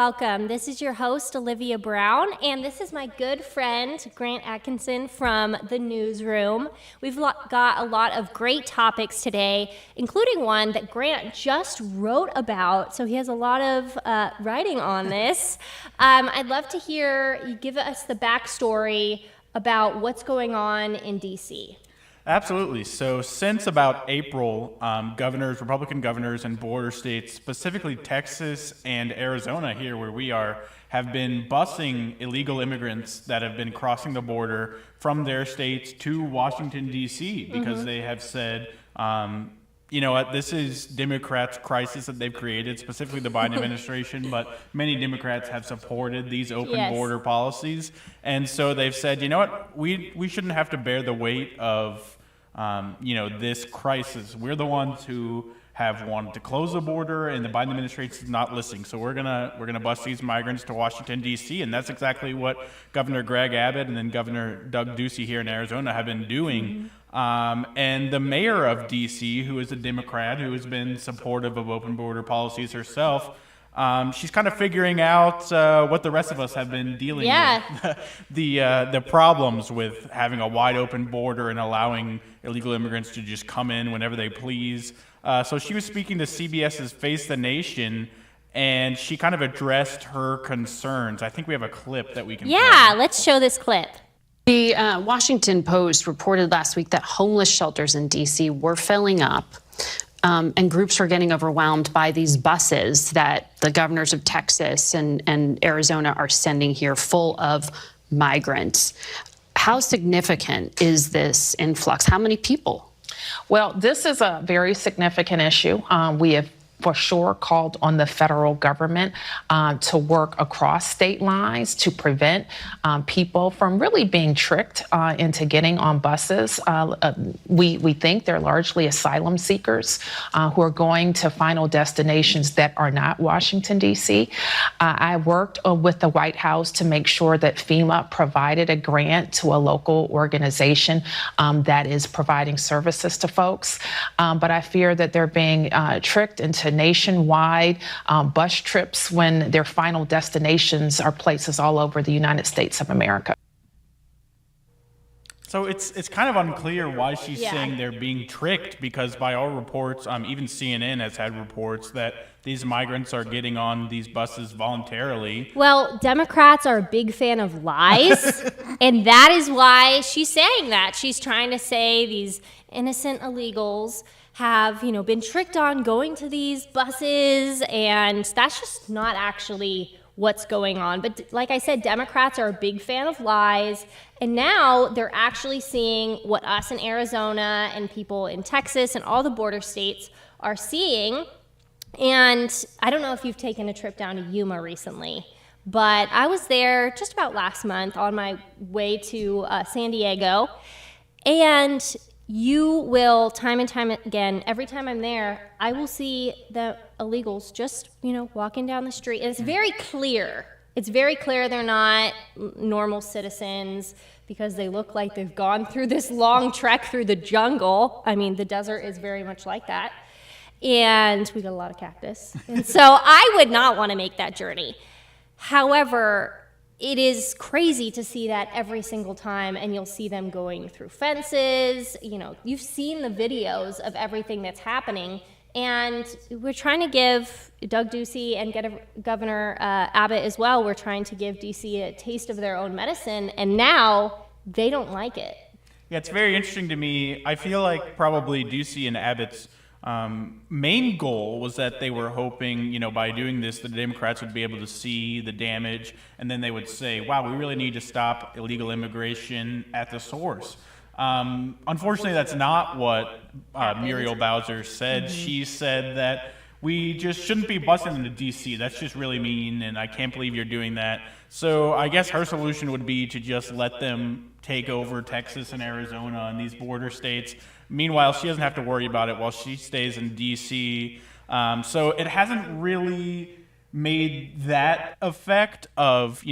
welcome. This is your host, Olivia Brown, and this is my good friend, Grant Atkinson from the newsroom. We've got a lot of great topics today, including one that Grant just wrote about, so he has a lot of writing on this. I'd love to hear you give us the backstory about what's going on in D.C. Absolutely. So since about April, Republican governors in border states, specifically Texas and Arizona here where we are, have been busing illegal immigrants that have been crossing the border from their states to Washington, D.C. because they have said, you know what, this is Democrats' crisis that they've created, specifically the Biden administration, but many Democrats have supported these open border policies. And so they've said, you know what, we shouldn't have to bear the weight of this crisis. We're the ones who have wanted to close the border, and the Biden administration is not listening. So we're gonna bus these migrants to Washington, D.C., and that's exactly what Governor Greg Abbott and then Governor Doug Ducey here in Arizona have been doing. And the mayor of D.C., who is a Democrat, who has been supportive of open border policies herself, she's kind of figuring out what the rest of us have been dealing with, the problems with having a wide open border and allowing illegal immigrants to just come in whenever they please. So she was speaking to CBS's Face the Nation, and she kind of addressed her concerns. I think we have a clip that we can play. Let's show this clip. The Washington Post reported last week that homeless shelters in D.C. were filling up. And groups are getting overwhelmed by these buses that the governors of Texas and Arizona are sending here full of migrants. How significant is this influx? How many people? Well, this is a very significant issue. We have for sure called on the federal government to work across state lines to prevent people from really being tricked into getting on buses. We think they're largely asylum seekers who are going to final destinations that are not Washington, D.C. I worked with the White House to make sure that FEMA provided a grant to a local organization that is providing services to folks. But I fear that they're being tricked into nationwide bus trips when their final destinations are places all over the United States of America. So it's kind of unclear why she's saying they're being tricked, because by all reports, even CNN has had reports that these migrants are getting on these buses voluntarily. Well, Democrats are a big fan of lies, and that is why she's saying that. She's trying to say these innocent illegals have, been tricked on going to these buses, and that's just not actually what's going on. But like I said, Democrats are a big fan of lies, and now they're actually seeing what us in Arizona and people in Texas and all the border states are seeing. And I don't know if you've taken a trip down to Yuma recently, but I was there just about last month on my way to San Diego, and you will, time and time again, every time I'm there, I will see the illegals just, walking down the street. And it's very clear. It's very clear they're not normal citizens because they look like they've gone through this long trek through the jungle. I mean, the desert is very much like that. And we got a lot of cactus. And so I would not want to make that journey. However, it is crazy to see that every single time, and you'll see them going through fences. You've seen the videos of everything that's happening, and we're trying to give Doug Ducey and Governor Abbott as well, we're trying to give D.C. a taste of their own medicine, and now they don't like it. Yeah, it's very interesting to me. I feel like probably Ducey and Abbott's main goal was that they were hoping, by doing this, the Democrats would be able to see the damage, and then they would say, wow, we really need to stop illegal immigration at the source. Unfortunately, that's not what Muriel Bowser said. She said that we just shouldn't be busing them to D.C. That's just really mean, and I can't believe you're doing that. So I guess her solution would be to just let them take over Texas and Arizona and these border states. Meanwhile, she doesn't have to worry about it while she stays in D.C. So it hasn't really made that effect of,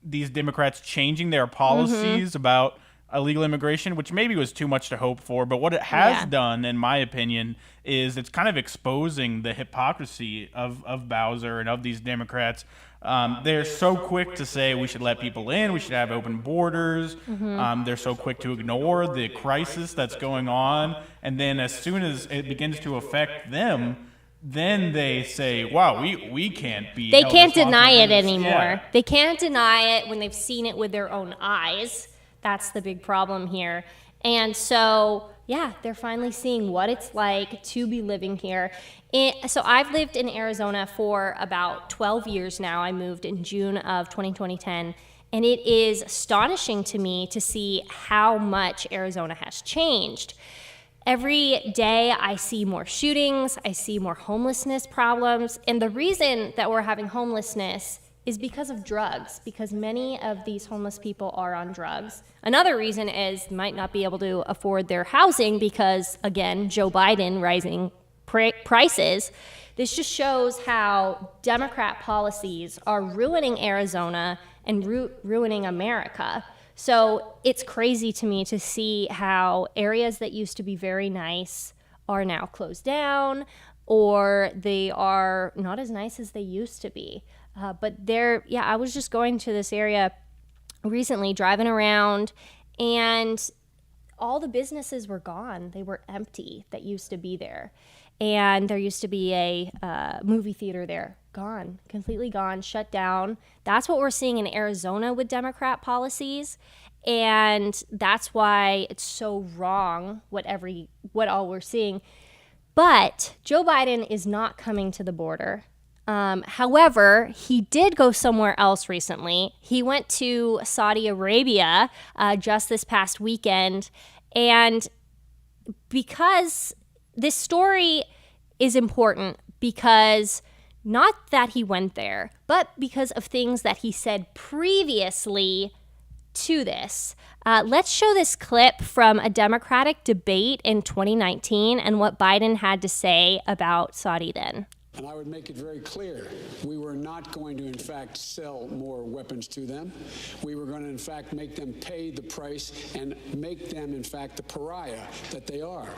these Democrats changing their policies about illegal immigration, which maybe was too much to hope for. But what it has done, in my opinion, is it's kind of exposing the hypocrisy of Bowser and of these Democrats. They're so quick to say we should let people in, we should have open borders. They're so quick to ignore the crisis that's going on. And then as soon as it begins to affect them, then they say, wow, we can't be They held can't responsible deny for it this." anymore. Yeah. They can't deny it when they've seen it with their own eyes. That's the big problem here. And so, yeah, they're finally seeing what it's like to be living here. So I've lived in Arizona for about 12 years now. I moved in June of 2010. And it is astonishing to me to see how much Arizona has changed. Every day I see more shootings, I see more homelessness problems, and the reason that we're having homelessness is because of drugs, because many of these homeless people are on drugs. Another reason is might not be able to afford their housing because, again, Joe Biden rising prices. This just shows how Democrat policies are ruining Arizona and ruining America. So it's crazy to me to see how areas that used to be very nice are now closed down, or they are not as nice as they used to be. I was just going to this area recently, driving around, and all the businesses were gone. They were empty that used to be there. And there used to be a movie theater there. Gone, completely gone, shut down. That's what we're seeing in Arizona with Democrat policies. And that's why it's so wrong what all we're seeing. But Joe Biden is not coming to the border. However, he did go somewhere else recently. He went to Saudi Arabia just this past weekend. And because this story is important, because not that he went there, but because of things that he said previously to this. Let's show this clip from a Democratic debate in 2019 and what Biden had to say about Saudi then. And I would make it very clear, we were not going to, in fact, sell more weapons to them. We were going to, in fact, make them pay the price and make them, in fact, the pariah that they are.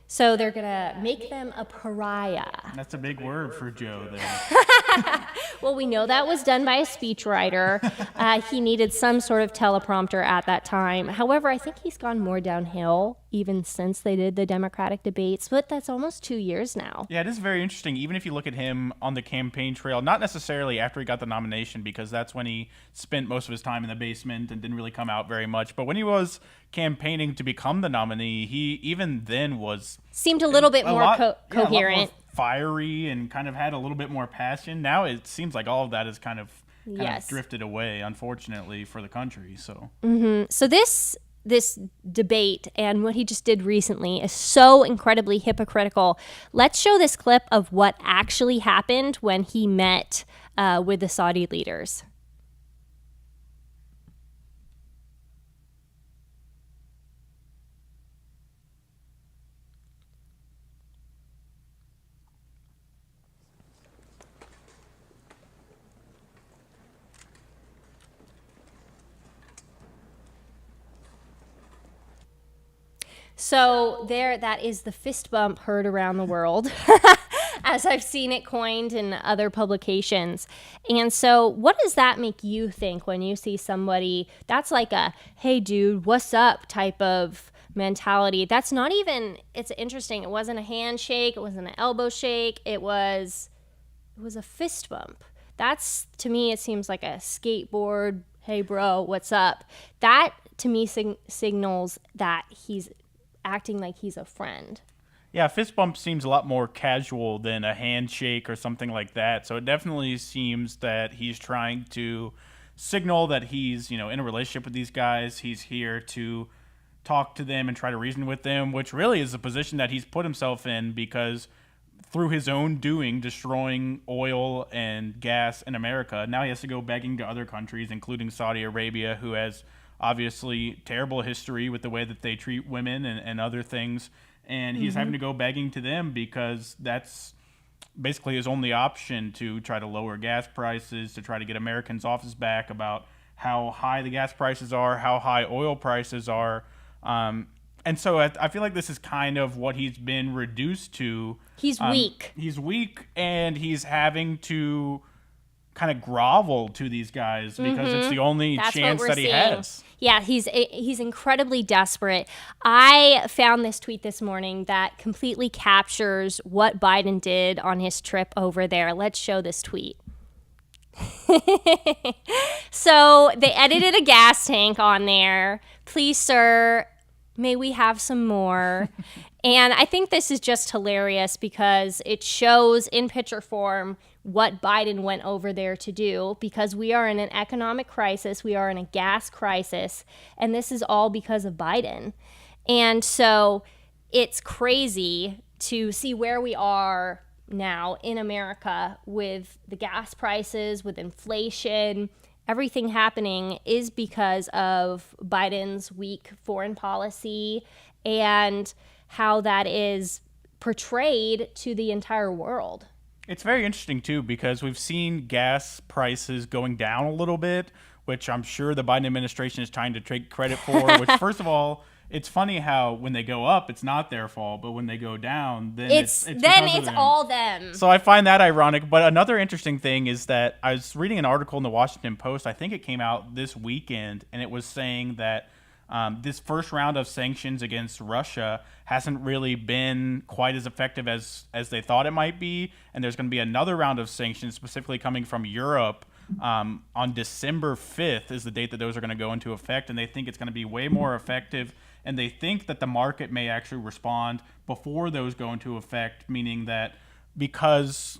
So they're going to make them a pariah. That's a big word for Joe there. Well, we know that was done by a speechwriter. He needed some sort of teleprompter at that time. However, I think he's gone more downhill even since they did the Democratic debates, but that's almost 2 years now. Yeah, it is very interesting. Even if you look at him on the campaign trail, not necessarily after he got the nomination, because that's when he spent most of his time in the basement and didn't really come out very much. But when he was campaigning to become the nominee, he even then seemed a little bit more coherent. A lot more fiery and kind of had a little bit more passion. Now it seems like all of that has kind of drifted away, unfortunately, for the country. So, So this debate and what he just did recently is so incredibly hypocritical. Let's show this clip of what actually happened when he met with the Saudi leaders. So that is the fist bump heard around the world, as I've seen it coined in other publications. And so what does that make you think when you see somebody that's like a, hey, dude, what's up type of mentality? That's not even, it's interesting. It wasn't a handshake. It wasn't an elbow shake. It was a fist bump. That's, to me, it seems like a skateboard, hey, bro, what's up? That, to me, signals that he's acting like he's a friend. Yeah, fist bump seems a lot more casual than a handshake or something like that. So it definitely seems that he's trying to signal that he's, in a relationship with these guys. He's here to talk to them and try to reason with them, which really is a position that he's put himself in because through his own doing, destroying oil and gas in America, now he has to go begging to other countries, including Saudi Arabia, who has obviously terrible history with the way that they treat women and other things. And he's having to go begging to them because that's basically his only option to try to lower gas prices, to try to get Americans off his back about how high the gas prices are, how high oil prices are. And so I feel like this is kind of what he's been reduced to. He's weak. He's weak, and he's having to kind of grovel to these guys because it's the only That's what chance we're that he seeing. has. Yeah, he's incredibly desperate. I found this tweet this morning that completely captures what Biden did on his trip over there. Let's show this tweet. So they edited a gas tank on there. Please, sir, may we have some more? And I think this is just hilarious because it shows in picture form what Biden went over there to do, because we are in an economic crisis. We are in a gas crisis. And this is all because of Biden. And so it's crazy to see where we are now in America with the gas prices, with inflation. Everything happening is because of Biden's weak foreign policy and how that is portrayed to the entire world. It's very interesting, too, because we've seen gas prices going down a little bit, which I'm sure the Biden administration is trying to take credit for, which, first of all, it's funny how when they go up, it's not their fault, but when they go down, then it's all them. So I find that ironic. But another interesting thing is that I was reading an article in the Washington Post. I think it came out this weekend, and it was saying that this first round of sanctions against Russia hasn't really been quite as effective as they thought it might be. And there's going to be another round of sanctions specifically coming from Europe on December 5th is the date that those are going to go into effect. And they think it's going to be way more effective. And they think that the market may actually respond before those go into effect, meaning that because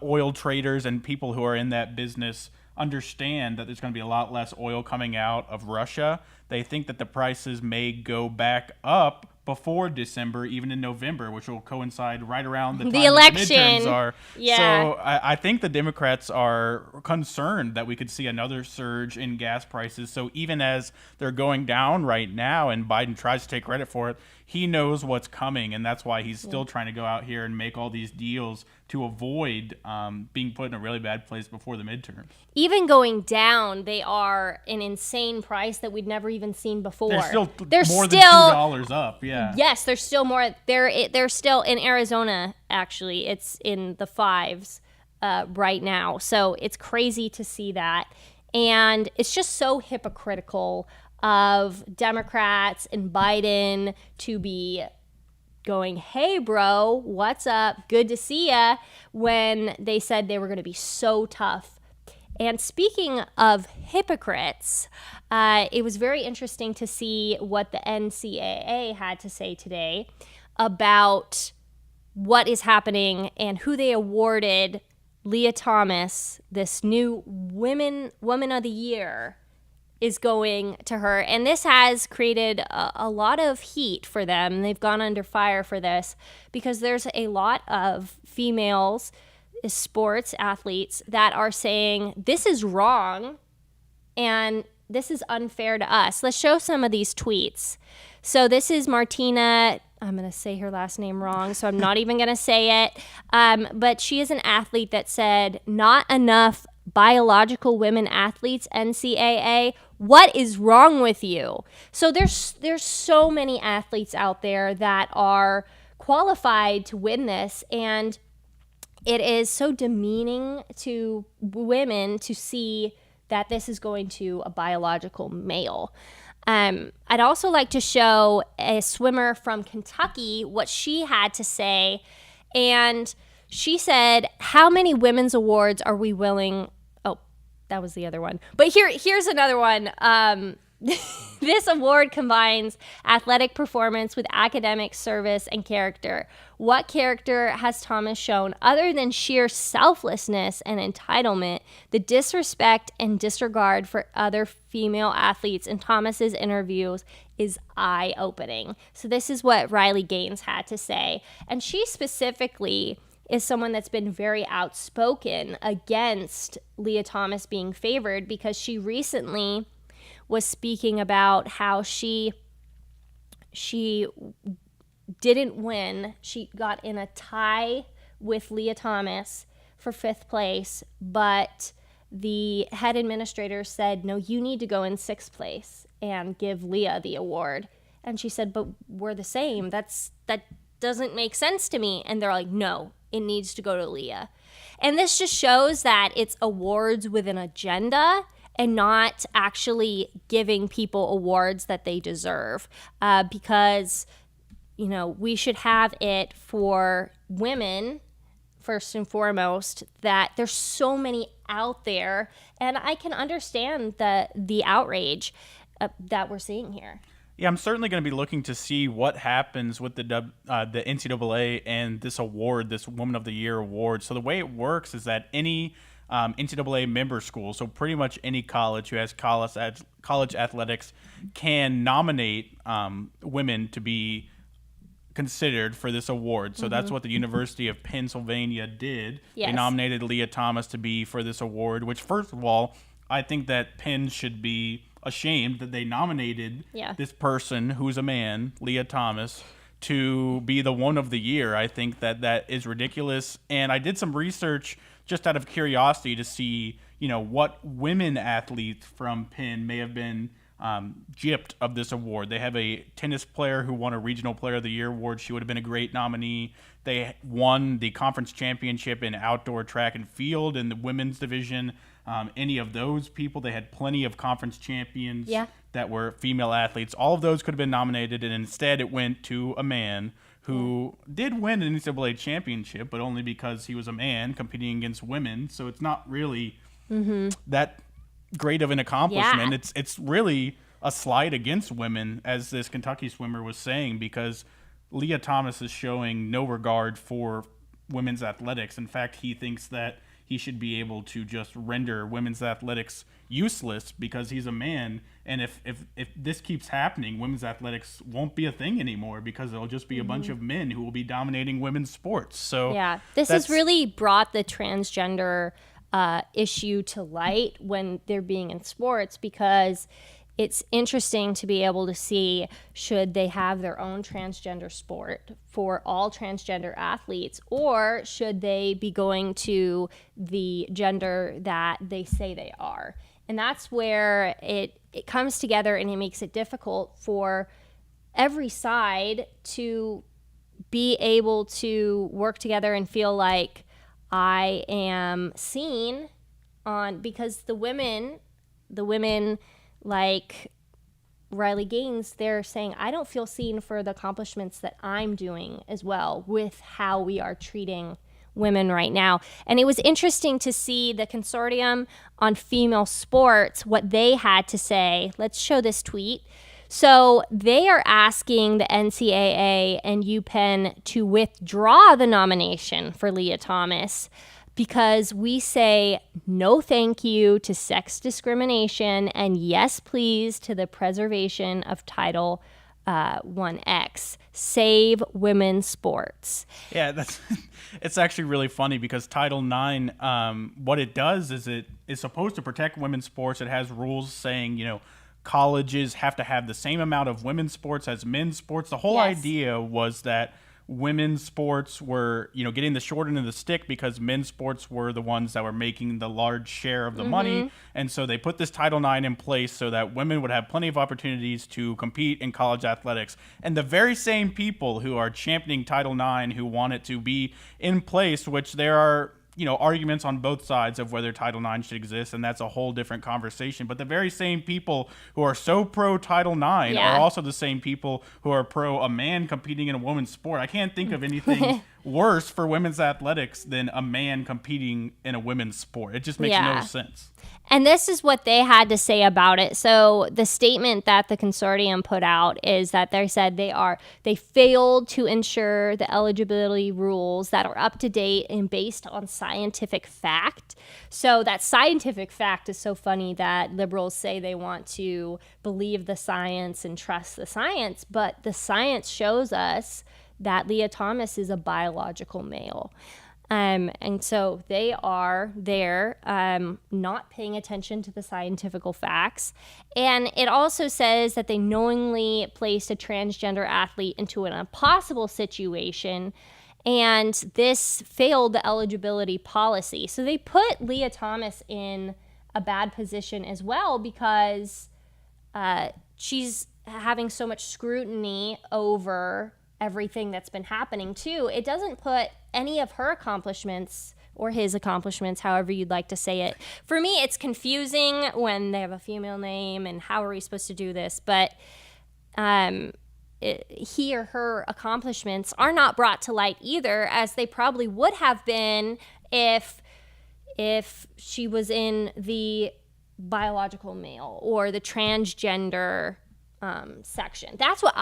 oil traders and people who are in that business understand that there's going to be a lot less oil coming out of Russia, they think that the prices may go back up before December, even in November, which will coincide right around the time the election. The midterms are. Yeah. So I think the Democrats are concerned that we could see another surge in gas prices. So even as they're going down right now and Biden tries to take credit for it, he knows what's coming, and that's why he's still trying to go out here and make all these deals to avoid being put in a really bad place before the midterms. Even going down, they are an insane price that we'd never even seen before. They're more than $2 up. Yeah. Yes, there's still more. They're still in Arizona. Actually, it's in the fives right now. So it's crazy to see that, and it's just so hypocritical of Democrats and Biden to be going, "Hey, bro, what's up? Good to see ya," when they said they were going to be so tough. And speaking of hypocrites, it was very interesting to see what the NCAA had to say today about what is happening and who they awarded Leah Thomas, this new Woman of the Year, is going to her. And this has created a lot of heat for them. They've gone under fire for this because there's a lot of females, sports athletes, that are saying this is wrong and this is unfair to us. Let's show some of these tweets. So this is Martina. I'm going to say her last name wrong, so I'm not even going to say it. But she is an athlete that said, "Not enough biological women athletes, NCAA. What is wrong with you?" So there's so many athletes out there that are qualified to win this, and it is so demeaning to women to see that this is going to a biological male. I'd also like to show a swimmer from Kentucky what she had to say. And she said, "How many women's awards are we willing?" Oh, that was the other one. But here's another one. This award combines athletic performance with academic service and character. What character has Thomas shown other than sheer selflessness and entitlement? The disrespect and disregard for other female athletes in Thomas's interviews is eye-opening. So this is what Riley Gaines had to say. And she specifically is someone that's been very outspoken against Leah Thomas being favored because she recently was speaking about how she didn't win. She got in a tie with Leah Thomas for 5th place, but the head administrator said, "No, you need to go in 6th place and give Leah the award." And she said, "But we're the same. That doesn't make sense to me." And they're like, "No, it needs to go to Leah." And this just shows that it's awards with an agenda and not actually giving people awards that they deserve. Because, we should have it for women, first and foremost, that there's so many out there. And I can understand the outrage that we're seeing here. Yeah, I'm certainly going to be looking to see what happens with the NCAA and this award, this Woman of the Year award. So the way it works is that any NCAA member school, so pretty much any college who has college athletics, can nominate women to be considered for this award. So that's what the University of Pennsylvania did. Yes. They nominated Leah Thomas to be for this award, which, first of all, I think that Penn should be ashamed that they nominated this person who's a man, Leah Thomas, to be the One of the Year. I think that is ridiculous. And I did some research just out of curiosity to see, what women athletes from Penn may have been gypped of this award. They have a tennis player who won a Regional Player of the Year award. She would have been a great nominee. They won the conference championship in outdoor track and field in the women's division. Any of those people, they had plenty of conference champions that were female athletes. All of those could have been nominated, and instead it went to a man who did win an NCAA championship, but only because he was a man competing against women. So it's not really that great of an accomplishment. Yeah. It's really a slight against women, as this Kentucky swimmer was saying, because Leah Thomas is showing no regard for women's athletics. In fact, he thinks that he should be able to just render women's athletics useless because he's a man. And if this keeps happening, women's athletics won't be a thing anymore because it'll just be a bunch of men who will be dominating women's sports. So this has really brought the transgender issue to light when they're being in sports, because it's interesting to be able to see, should they have their own transgender sport for all transgender athletes, or should they be going to the gender that they say they are? And that's where it comes together, and it makes it difficult for every side to be able to work together and feel like I am seen on, because the women like Riley Gaines, they're saying, I don't feel seen for the accomplishments that I'm doing as well with how we are treating women right now. And it was interesting to see the Consortium on Female Sports, what they had to say. Let's show this tweet. So they are asking the NCAA and UPenn to withdraw the nomination for Leah Thomas, because we say no thank you to sex discrimination and yes please to the preservation of Title 1X. Save women's sports. Yeah, it's actually really funny because Title IX, what it does is it is supposed to protect women's sports. It has rules saying, colleges have to have the same amount of women's sports as men's sports. The whole idea was that women's sports were, getting the short end of the stick because men's sports were the ones that were making the large share of the money. And so they put this Title IX in place so that women would have plenty of opportunities to compete in college athletics. And the very same people who are championing Title IX, who want it to be in place, which there are arguments on both sides of whether Title IX should exist, and that's a whole different conversation. But the very same people who are so pro Title IX are also the same people who are pro a man competing in a woman's sport. I can't think of anything worse for women's athletics than a man competing in a women's sport. It just makes no sense. And this is what they had to say about it. So the statement that the consortium put out is that they said they failed to ensure the eligibility rules that are up to date and based on scientific fact. So that scientific fact is so funny that liberals say they want to believe the science and trust the science, but the science shows us that Leah Thomas is a biological male. And so they are there not paying attention to the scientific facts. And it also says that they knowingly placed a transgender athlete into an impossible situation, and this failed the eligibility policy. So they put Leah Thomas in a bad position as well, because she's having so much scrutiny over everything that's been happening too. It doesn't put any of her accomplishments or his accomplishments, however you'd like to say it. For me, it's confusing when they have a female name and how are we supposed to do this, but he or her accomplishments are not brought to light either, as they probably would have been if she was in the biological male or the transgender section. That's what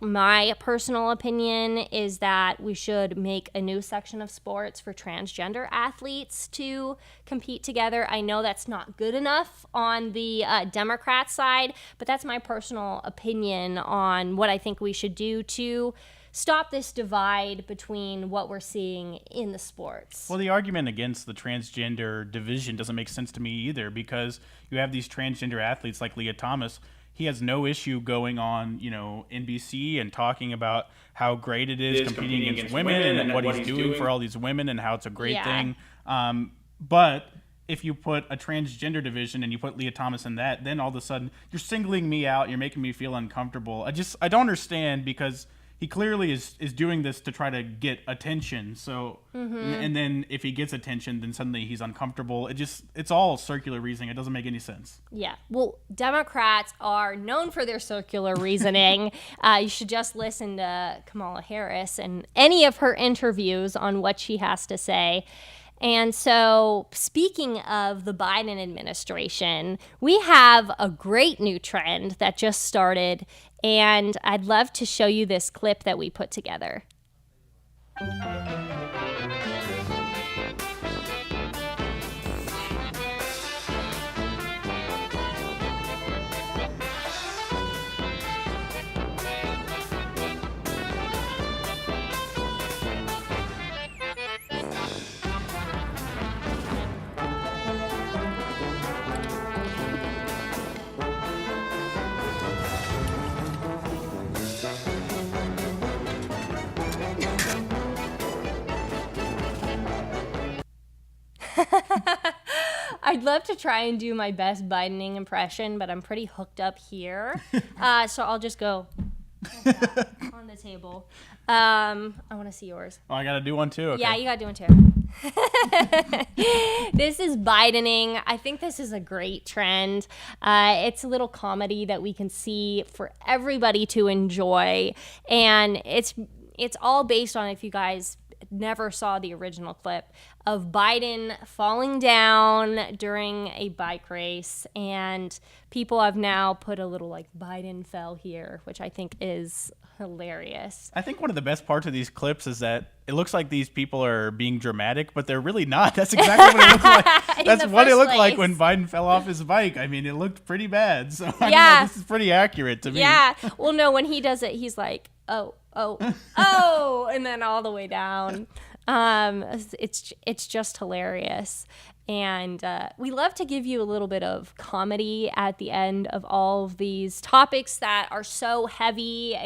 my personal opinion is, that we should make a new section of sports for transgender athletes to compete together. I know that's not good enough on the Democrat side, but that's my personal opinion on what I think we should do to stop this divide between what we're seeing in the sports. Well, the argument against the transgender division doesn't make sense to me either, because you have these transgender athletes like Leah Thomas. He has no issue going on, NBC and talking about how great it is competing against women and what he's doing for all these women and how it's a great thing. But if you put a transgender division and you put Leah Thomas in that, then all of a sudden you're singling me out. You're making me feel uncomfortable. I don't understand, because he clearly is doing this to try to get attention. So, and then if he gets attention, then suddenly he's uncomfortable. It's all circular reasoning. It doesn't make any sense. Yeah. Well, Democrats are known for their circular reasoning. You should just listen to Kamala Harris and any of her interviews on what she has to say. And so, speaking of the Biden administration, we have a great new trend that just started, and I'd love to show you this clip that we put together. I'd love to try and do my best Bidening impression, but I'm pretty hooked up here. So I'll just go on the table. I want to see yours. Oh, I got to do one too? Okay. Yeah, you got to do one too. This is Bidening. I think this is a great trend. It's a little comedy that we can see for everybody to enjoy. And it's all based on, if you guys never saw the original clip, of Biden falling down during a bike race, and people have now put a little like Biden fell here, which I think is hilarious. I think one of the best parts of these clips is that it looks like these people are being dramatic, but they're really not. That's exactly what it looked like. That's what it looked like when Biden fell off his bike. I mean, it looked pretty bad. So I don't know, this is pretty accurate to me. Yeah. Well, no, when he does it, he's like, oh, and then all the way down. It's just hilarious. And we love to give you a little bit of comedy at the end of all of these topics that are so heavy.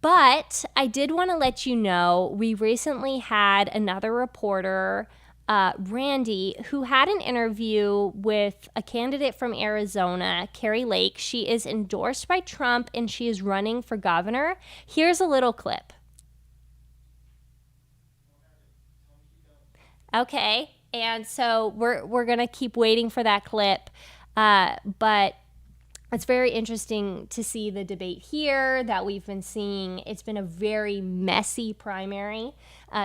But I did want to let you know, we recently had another reporter, Randy, who had an interview with a candidate from Arizona, Kari Lake. She is endorsed by Trump and she is running for governor. Here's a little clip. Okay, and so we're gonna keep waiting for that clip, but it's very interesting to see the debate here that we've been seeing. It's been a very messy primary,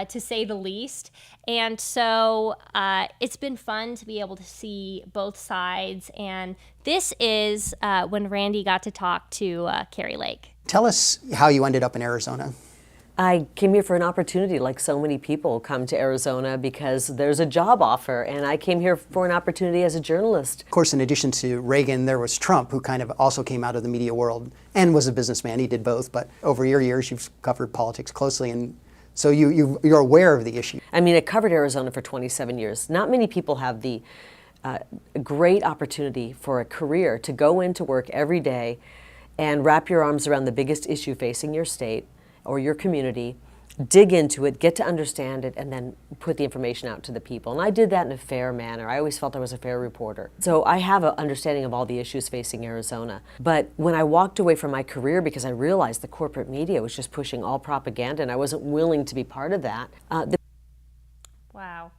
to say the least, and so it's been fun to be able to see both sides. And this is when Randy got to talk to Kari Lake. Tell us how you ended up in Arizona. I came here for an opportunity, like so many people come to Arizona because there's a job offer, and I came here for an opportunity as a journalist. Of course, in addition to Reagan, there was Trump, who kind of also came out of the media world and was a businessman. He did both, but over your years, you've covered politics closely, and so you're aware of the issue. I mean, I covered Arizona for 27 years. Not many people have the great opportunity for a career to go into work every day and wrap your arms around the biggest issue facing your state or your community, dig into it, get to understand it, and then put the information out to the people. And I did that in a fair manner. I always felt I was a fair reporter. So I have an understanding of all the issues facing Arizona. But when I walked away from my career because I realized the corporate media was just pushing all propaganda and I wasn't willing to be part of that. Wow.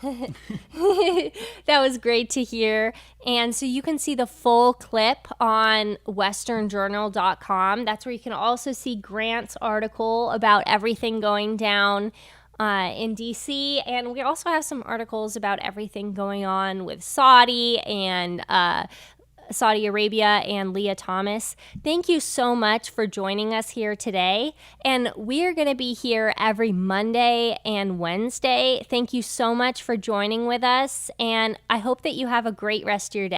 That was great to hear. And so you can see the full clip on westernjournal.com. That's where you can also see Grant's article about everything going down in DC. And we also have some articles about everything going on with Saudi Arabia and Leah Thomas. Thank you so much for joining us here today. And we're going to be here every Monday and Wednesday. Thank you so much for joining with us. And I hope that you have a great rest of your day.